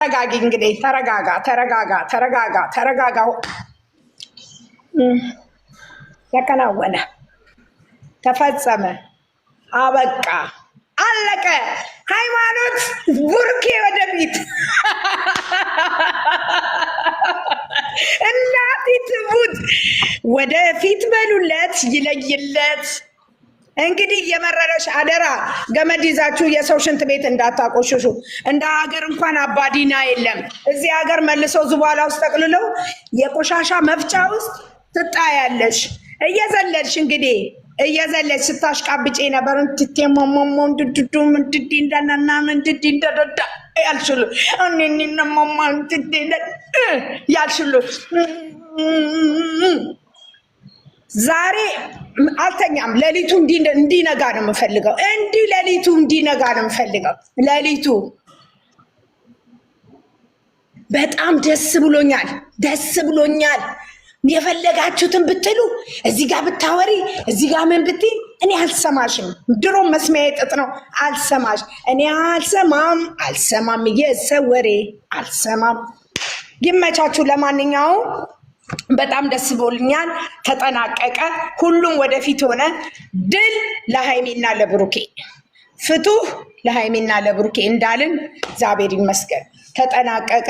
ተረጋጊ እንግዲህ ተረጋጋ። ተከናወነ፣ ተፈጸመ፣ አበቃ፣ አለቀ። ሃይማኖት ቡርኬ ወደፊት እናት ትሙት ወደፊት በሉለት፣ ይለይለት። እንግዲህ የመረረሽ አደራ ገመድ ይዛችሁ የሰው ሽንት ቤት እንዳታቆሽሹ። እንደ ሀገር እንኳን አባዲና የለም። እዚህ ሀገር መልሰው ዝባላ ውስጥ ጠቅልለው የቆሻሻ መፍጫ ውስጥ ትጣያለሽ። እየዘለልሽ እንግዲህ እየዘለልሽ ስታሽቃብጬ ነበር። እንትቴሞሞሞ እንድድዱ ምንድድ እንደናና ምንድድ እንደደዳ ያልሽሉ እኔንነሞማ እንትድ ያልሽሉ ዛሬ አልተኛም። ሌሊቱ እንዲነጋ ነው የምፈልገው። ሌሊቱ እንዲነጋ ነው የምፈልገው። ሌሊቱ በጣም ደስ ብሎኛል። የፈለጋችሁትን ብትሉ እዚህ ጋር ብታወሪ እዚህ ጋር ምን ብትይ እኔ አልሰማሽም። ድሮ መስሚያ ጥጥ ነው። አልሰማሽ እኔ አልሰማም የሰው ወሬ አልሰማም። ይመቻችሁ። ለማንኛውም በጣም ደስ ብሎኛል። ተጠናቀቀ። ሁሉም ወደፊት ሆነ። ድል ለሃይሚና ለብሩኬ፣ ፍቱህ ለሃይሚና ለብሩኬ እንዳልን እግዚአብሔር ይመስገን። ተጠናቀቀ።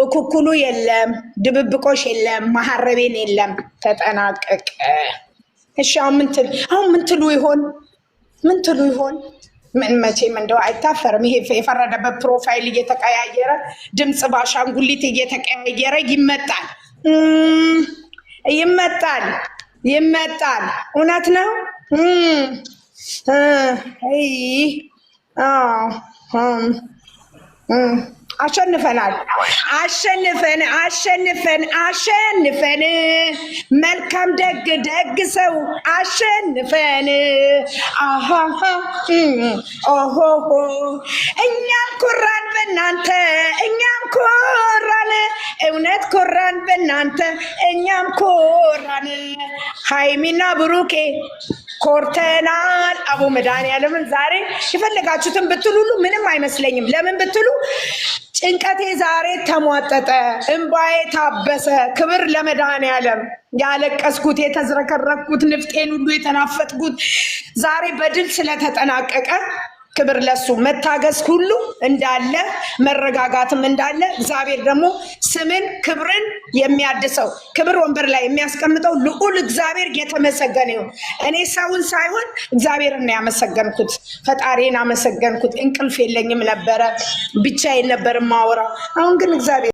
እኩኩሉ የለም፣ ድብብቆሽ የለም፣ መሐረቤን የለም። ተጠናቀቀ። እሺ አሁን ምን ትሉ ይሆን? ምን መቼም እንደው አይታፈርም። ይሄ የፈረደበት ፕሮፋይል እየተቀያየረ ድምፅ ባሻንጉሊት እየተቀያየረ ይመጣል። እውነት ነው። አሸንፈናል። መልካም ደግ ሰው አሸንፈን። እኛም ኮራን በእናንተ፣ እውነት ኮራን በእናንተ፣ እኛም ኮራን። ሃይሚና ብሩኬ ኮርተናል። አቡ መድኃኒዓለምን ዛሬ የፈለጋችሁትን ብትሉ ሁሉ ምንም አይመስለኝም። ለምን ብትሉ ጭንቀቴ ዛሬ ተሟጠጠ፣ እንባዬ ታበሰ። ክብር ለመድኃኒዓለም። ያለቀስኩት የተዝረከረኩት ንፍጤን ሁሉ የተናፈጥኩት ዛሬ በድል ስለተጠናቀቀ ክብር ለሱ። መታገስ ሁሉ እንዳለ መረጋጋትም እንዳለ እግዚአብሔር ደግሞ ስምን ክብርን የሚያድሰው ክብር ወንበር ላይ የሚያስቀምጠው ልዑል እግዚአብሔር የተመሰገነ ይሁን። እኔ ሰውን ሳይሆን እግዚአብሔርን ነው ያመሰገንኩት፣ ፈጣሪን አመሰገንኩት። እንቅልፍ የለኝም ነበረ፣ ብቻዬን ነበር ማወራው። አሁን ግን እግዚአብሔር